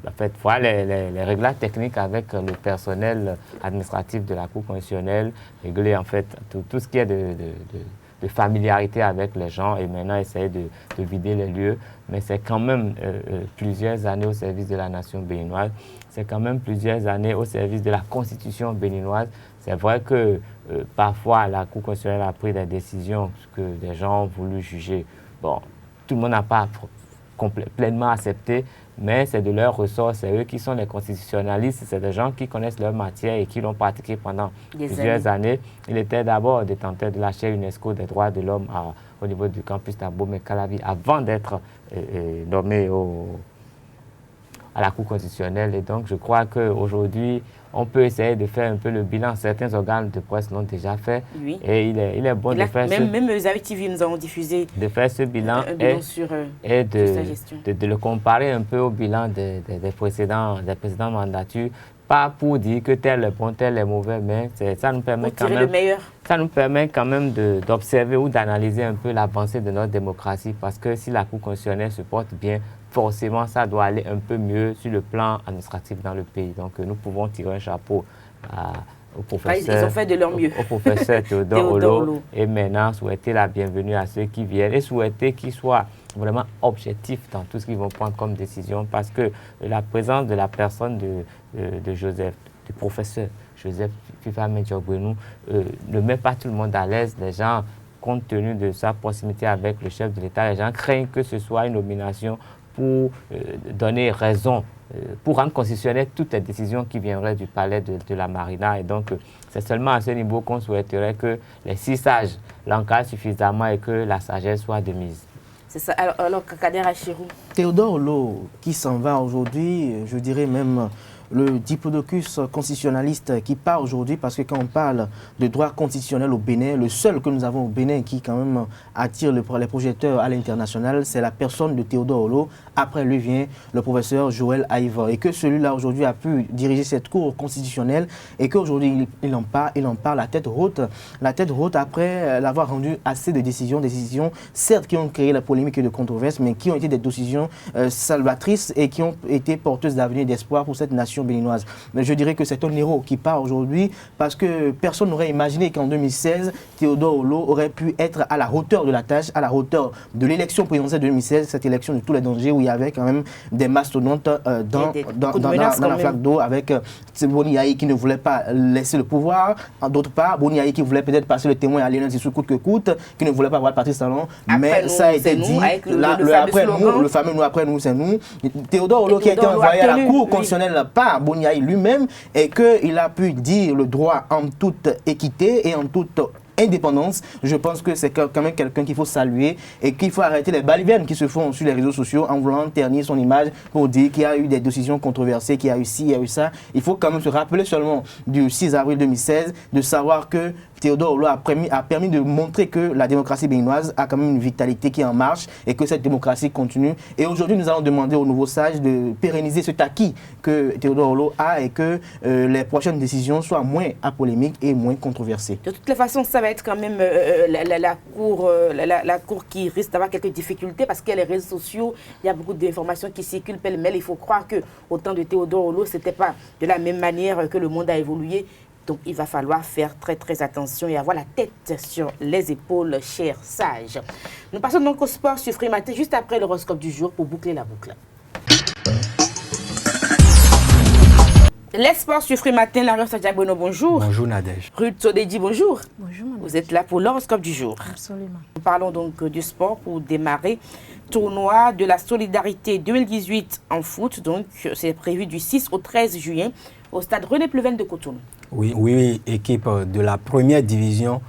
en fait, voilà les réglages techniques avec le personnel administratif de la Cour constitutionnelle, régler en fait tout ce qui est de familiarité avec les gens et maintenant essayer de vider les lieux. Mais c'est quand même plusieurs années au service de la nation béninoise. C'est quand même plusieurs années au service de la constitution béninoise. C'est vrai que parfois la Cour constitutionnelle a pris des décisions que des gens ont voulu juger. Bon, tout le monde n'a pas pleinement accepté, mais c'est de leur ressort, c'est eux qui sont les constitutionnalistes, c'est des gens qui connaissent leur matière et qui l'ont pratiqué pendant plusieurs années. Il était d'abord détenteur de la chaire UNESCO des droits de l'homme au niveau du campus d'Abomey-Calavi avant d'être nommé à la Cour constitutionnelle. Et donc, je crois qu'aujourd'hui, on peut essayer de faire un peu le bilan. Certains organes de presse l'ont déjà fait. Oui. Et il est bon de faire même Zawi TV, nous avons diffusé de faire ce bilan sur sa gestion. De le comparer un peu au bilan des précédentes mandatures. Pas pour dire que tel est bon, tel est mauvais, mais ça nous permet quand même d'observer ou d'analyser un peu l'avancée de notre démocratie. Parce que si la Cour constitutionnelle se porte bien, forcément, ça doit aller un peu mieux sur le plan administratif dans le pays. Donc, nous pouvons tirer un chapeau au professeur. Ils ont fait de leur mieux. Au professeur Théodore Lo. Et maintenant, souhaiter la bienvenue à ceux qui viennent et souhaiter qu'ils soient vraiment objectifs dans tout ce qu'ils vont prendre comme décision. Parce que la présence de la personne de Joseph, du professeur Joseph Fifame Diogbenou, ne met pas tout le monde à l'aise. Les gens, compte tenu de sa proximité avec le chef de l'État, les gens craignent que ce soit une nomination pour donner raison, pour rendre constitutionnelles toutes les décisions qui viendraient du palais de la Marina. Et donc, c'est seulement à ce niveau qu'on souhaiterait que les 6 sages l'encadrent suffisamment et que la sagesse soit de mise. C'est ça. Alors Kader Achirou. Théodore Lo, qui s'en va aujourd'hui, je dirais même le diplodocus constitutionnaliste qui part aujourd'hui, parce que quand on parle de droit constitutionnel au Bénin, le seul que nous avons au Bénin qui quand même attire les projecteurs à l'international, c'est la personne de Théodore Lo. Après lui vient le professeur Joël Aïva. Et que celui-là aujourd'hui a pu diriger cette cour constitutionnelle et qu'aujourd'hui il en parle la tête haute après l'avoir rendu assez de décisions certes qui ont créé la polémique et de controverse, mais qui ont été des décisions salvatrices et qui ont été porteuses d'avenir et d'espoir pour cette nation sélection béninoise. Mais je dirais que c'est un héros qui part aujourd'hui parce que personne n'aurait imaginé qu'en 2016, Théodore Olo aurait pu être à la hauteur de la tâche, à la hauteur de l'élection présidentielle de 2016, cette élection de tous les dangers où il y avait quand même des mastodontes dans la flaque d'eau avec Boni Yayi qui ne voulait pas laisser le pouvoir, d'autre part, Boni Yayi qui voulait peut-être passer le témoin à Léon Sissou coûte que coûte, qui ne voulait pas voir Patrice Talon, mais ça a été dit, le fameux nous après nous, c'est nous. Théodore Olo qui a été envoyé à la Cour constitutionnelle par Boni Yayi lui-même et qu'il a pu dire le droit en toute équité et en toute indépendance, je pense que c'est quand même quelqu'un qu'il faut saluer et qu'il faut arrêter les balivernes qui se font sur les réseaux sociaux en voulant ternir son image pour dire qu'il y a eu des décisions controversées, qu'il y a eu ci, il y a eu ça. Il faut quand même se rappeler seulement du 6 avril 2016 de savoir que Théodore Olo a permis de montrer que la démocratie béninoise a quand même une vitalité qui est en marche et que cette démocratie continue. Et aujourd'hui, nous allons demander aux nouveaux sages de pérenniser cet acquis que Théodore Olo a et que les prochaines décisions soient moins apolémiques et moins controversées. De toutes les façons, ça va être quand même la cour qui risque d'avoir quelques difficultés parce qu'il y a les réseaux sociaux, il y a beaucoup d'informations qui circulent pêle-mêle. Il faut croire qu'au temps de Théodore Olo, ce n'était pas de la même manière que le monde a évolué. Donc, il va falloir faire très, très attention et avoir la tête sur les épaules, chers sages. Nous passons donc au sport sur Free Matin, juste après l'horoscope du jour pour boucler la boucle. Les sports sur Free Matin, Laura Sadiabono, bonjour. Bonjour Nadège. Ruth Sodedi, bonjour. Bonjour. Vous êtes là pour l'horoscope du jour. Absolument. Nous parlons donc du sport pour démarrer. Tournoi de la solidarité 2018 en foot, donc c'est prévu du 6 au 13 juin au stade René Pleven de Cotonou. Oui, équipe de la première division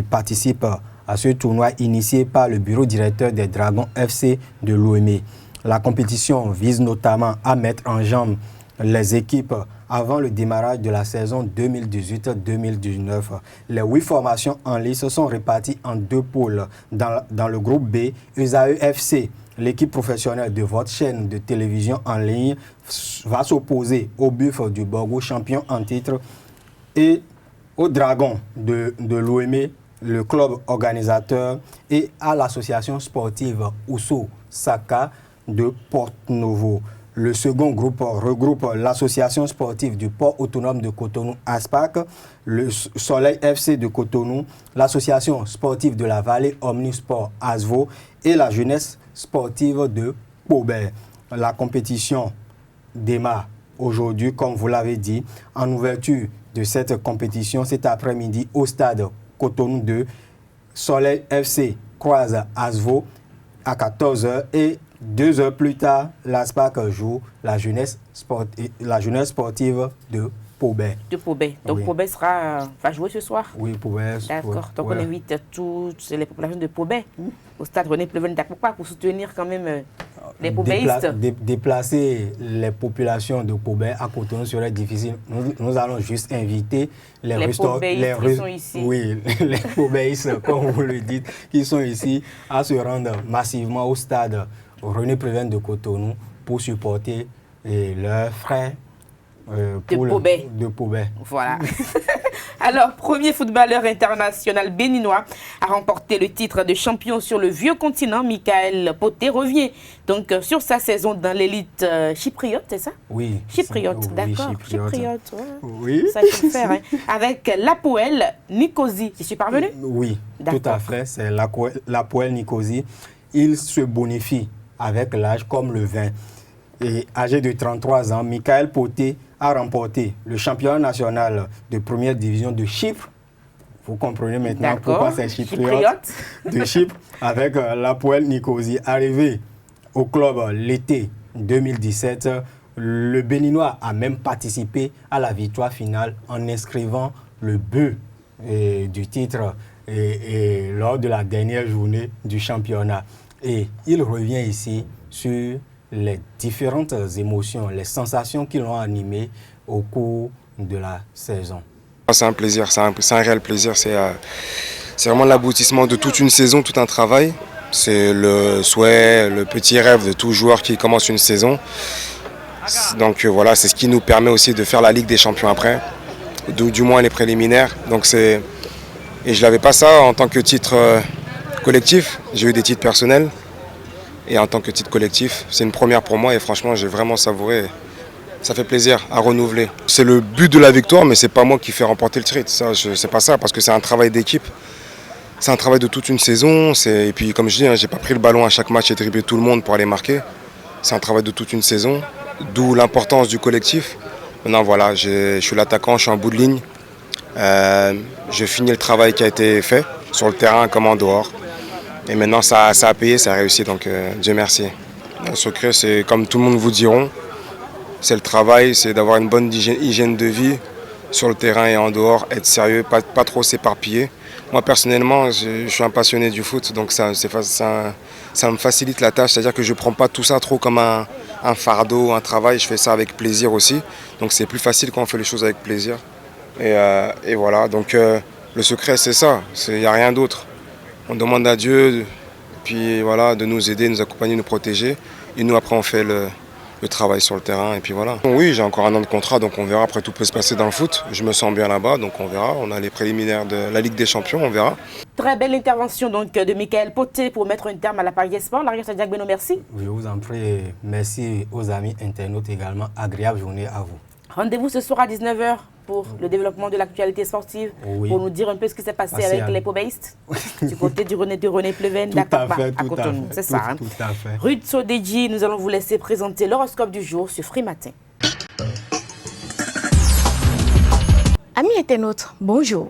participe à ce tournoi initié par le bureau directeur des Dragons FC de l'OME. La compétition vise notamment à mettre en jambe les équipes avant le démarrage de la saison 2018-2019. Les 8 formations en lice sont réparties en 2 pôles. Dans le groupe B, USAE FC, l'équipe professionnelle de votre chaîne de télévision en ligne, va s'opposer au Buffle du Borgo, champion en titre, et au Dragon de l'OME, le club organisateur, et à l'association sportive Ousso Saka de Porte-Novo. Le second groupe regroupe l'association sportive du port autonome de Cotonou, ASPAC, le Soleil FC de Cotonou, l'association sportive de la vallée Omnisport, ASVO, et la jeunesse sportive de Pobert. La compétition démarre aujourd'hui, comme vous l'avez dit, en ouverture de cette compétition cet après-midi au stade Cotonou 2. Soleil FC croise ASVO à 14h et 2 heures plus tard, l'ASPAC joue la jeunesse sportive de Pobert. Donc oui. Pobert va jouer ce soir? Oui, Pobert. D'accord. Donc on invite toutes les populations de Pobert au stade René Pleven d'Akpokpa pour soutenir quand même les Pobéistes. Déplacer les populations de Pobert à Cotonou serait difficile. Nous allons juste inviter les Pobéistes qui sont ici. Oui, les Pobéistes, comme vous le dites, qui sont ici, à se rendre massivement au stade René Pleven de Cotonou pour supporter leurs frères de Pobert. Voilà. Alors, premier footballeur international béninois à remporter le titre de champion sur le vieux continent, Michael Poté revient donc sur sa saison dans l'élite chypriote, c'est ça? Oui. Chypriote, d'accord. Chypriote. Ouais. Oui. Ça, il faut faire. Hein. Avec l'Hapoel Nicosie. Je suis parvenu? Oui, tout à fait. C'est l'Hapoel Nicosie. Il se bonifie avec l'âge comme le vin. Et âgé de 33 ans, Michael Poté a remporté le championnat national de première division de Chypre. Vous comprenez maintenant pourquoi c'est chypriote de Chypre avec l'Hapoel Nicosie. Arrivé au club l'été 2017, le Béninois a même participé à la victoire finale en inscrivant le but du titre lors de la dernière journée du championnat. Et il revient ici sur les différentes émotions, les sensations qui l'ont animé au cours de la saison. C'est un plaisir, c'est un réel plaisir. C'est vraiment l'aboutissement de toute une saison, tout un travail. C'est le souhait, le petit rêve de tout joueur qui commence une saison. Donc voilà, c'est ce qui nous permet aussi de faire la Ligue des Champions après, du moins les préliminaires. Et je n'avais pas ça en tant que titre collectif. J'ai eu des titres personnels. Et en tant que titre collectif, c'est une première pour moi et franchement, j'ai vraiment savouré ça fait plaisir à renouveler. C'est le but de la victoire, mais c'est pas moi qui fais remporter le titre. C'est pas ça, parce que c'est un travail d'équipe. C'est un travail de toute une saison. Et puis comme je dis, j'ai pas pris le ballon à chaque match et dribbler tout le monde pour aller marquer. C'est un travail de toute une saison, d'où l'importance du collectif. Maintenant voilà, je suis l'attaquant, je suis en bout de ligne. Je finis le travail qui a été fait sur le terrain comme en dehors. Et maintenant ça a payé, ça a réussi, donc Dieu merci. Le secret, c'est comme tout le monde vous diront, c'est le travail, c'est d'avoir une bonne hygiène de vie sur le terrain et en dehors, être sérieux, pas trop s'éparpiller. Moi personnellement, je suis un passionné du foot, donc ça me facilite la tâche, c'est-à-dire que je ne prends pas tout ça trop comme un fardeau, un travail, je fais ça avec plaisir aussi. Donc c'est plus facile quand on fait les choses avec plaisir. Et voilà, donc le secret c'est ça, il n'y a rien d'autre. On demande à Dieu, puis voilà, de nous aider, nous accompagner, nous protéger. Et nous après on fait le travail sur le terrain et puis voilà. Oui, j'ai encore un an de contrat, donc on verra, après tout peut se passer dans le foot. Je me sens bien là-bas, donc on verra. On a les préliminaires de la Ligue des Champions, on verra. Très belle intervention donc de Michael Poté pour mettre un terme à la Paris Sport. L'arrière Diack Beno, merci. Je vous en prie, merci aux amis internautes également. Agréable journée à vous. Rendez-vous ce soir à 19h pour le développement de l'actualité sportive, pour nous dire un peu ce qui s'est passé avec les Pobéistes, du côté de René Pleven, d'accord, à Cotonou, c'est ça. Tout à fait. Ruth Sodeji, nous allons vous laisser présenter l'horoscope du jour sur Free Matin. Amis internautes, bonjour.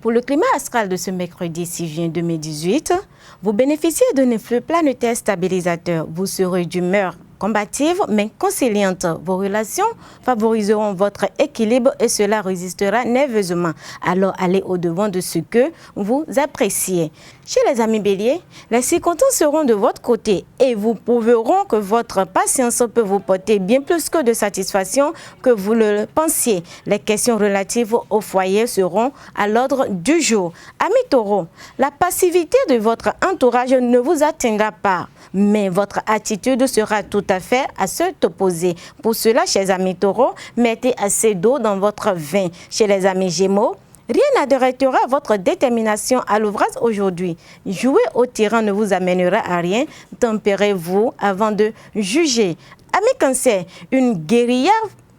Pour le climat astral de ce mercredi 6 juin 2018, vous bénéficiez d'un influx planétaire stabilisateur. Vous serez d'humeur combative mais conciliante. Vos relations favoriseront votre équilibre et cela résistera nerveusement. Alors allez au-devant de ce que vous appréciez. Chez les amis béliers, les circonstances seront de votre côté et vous prouveront que votre patience peut vous porter bien plus que de satisfaction que vous le pensiez. Les questions relatives au foyer seront à l'ordre du jour. Amis taureaux, la passivité de votre entourage ne vous atteindra pas, mais votre attitude sera tout à fait à se opposer. Pour cela, chers amis taureaux, mettez assez d'eau dans votre vin. Chez les amis gémeaux, rien n'arrêtera votre détermination à l'ouvrage aujourd'hui. Jouer au tyran ne vous amènera à rien. Tempérez-vous avant de juger. Amis cancer, une guérilla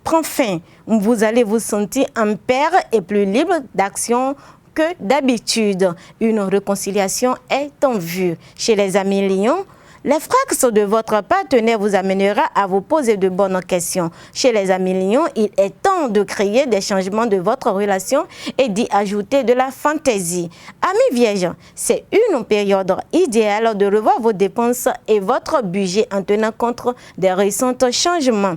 prend fin. Vous allez vous sentir en paix et plus libre d'action que d'habitude. Une réconciliation est en vue. Chez les amis lions, les fracas de votre partenaire vous amènera à vous poser de bonnes questions. Chez les amis lions, il est temps de créer des changements de votre relation et d'y ajouter de la fantaisie. Amis vierges, c'est une période idéale de revoir vos dépenses et votre budget en tenant compte des récents changements.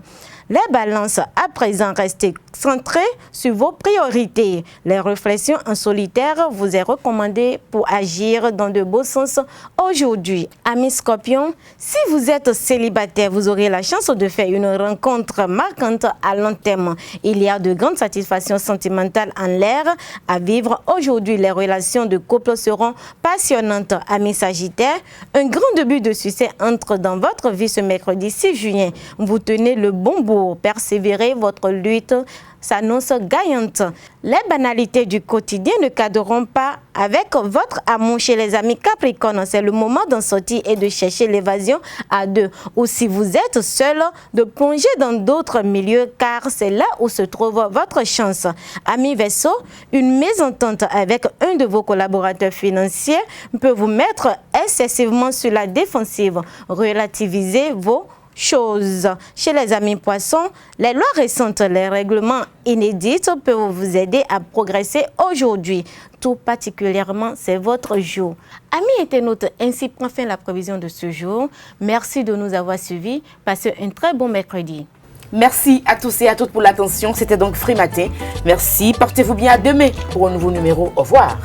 Les balances, à présent, restez centrées sur vos priorités. Les réflexions en solitaire vous est recommandées pour agir dans de beaux sens aujourd'hui. Amis scorpions, si vous êtes célibataire, vous aurez la chance de faire une rencontre marquante à long terme. Il y a de grandes satisfactions sentimentales en l'air à vivre aujourd'hui. Les relations de couple seront passionnantes. Amis sagittaires, un grand début de succès entre dans votre vie ce mercredi 6 juin. Vous tenez le bon bout. Persévérer, votre lutte s'annonce gagnante. Les banalités du quotidien ne cadreront pas avec votre amour. Chez les amis Capricorne, c'est le moment d'en sortir et de chercher l'évasion à deux. Ou si vous êtes seul, de plonger dans d'autres milieux car c'est là où se trouve votre chance. Amis Verseau, une mésentente avec un de vos collaborateurs financiers peut vous mettre excessivement sur la défensive. Relativisez vos choses. Chez les amis poissons, les lois récentes, les règlements inédits peuvent vous aider à progresser aujourd'hui. Tout particulièrement, c'est votre jour. Amis internautes, ainsi prend fin la prévision de ce jour. Merci de nous avoir suivis. Passez un très bon mercredi. Merci à tous et à toutes pour l'attention. C'était donc Free Matin. Merci. Portez-vous bien à demain pour un nouveau numéro. Au revoir.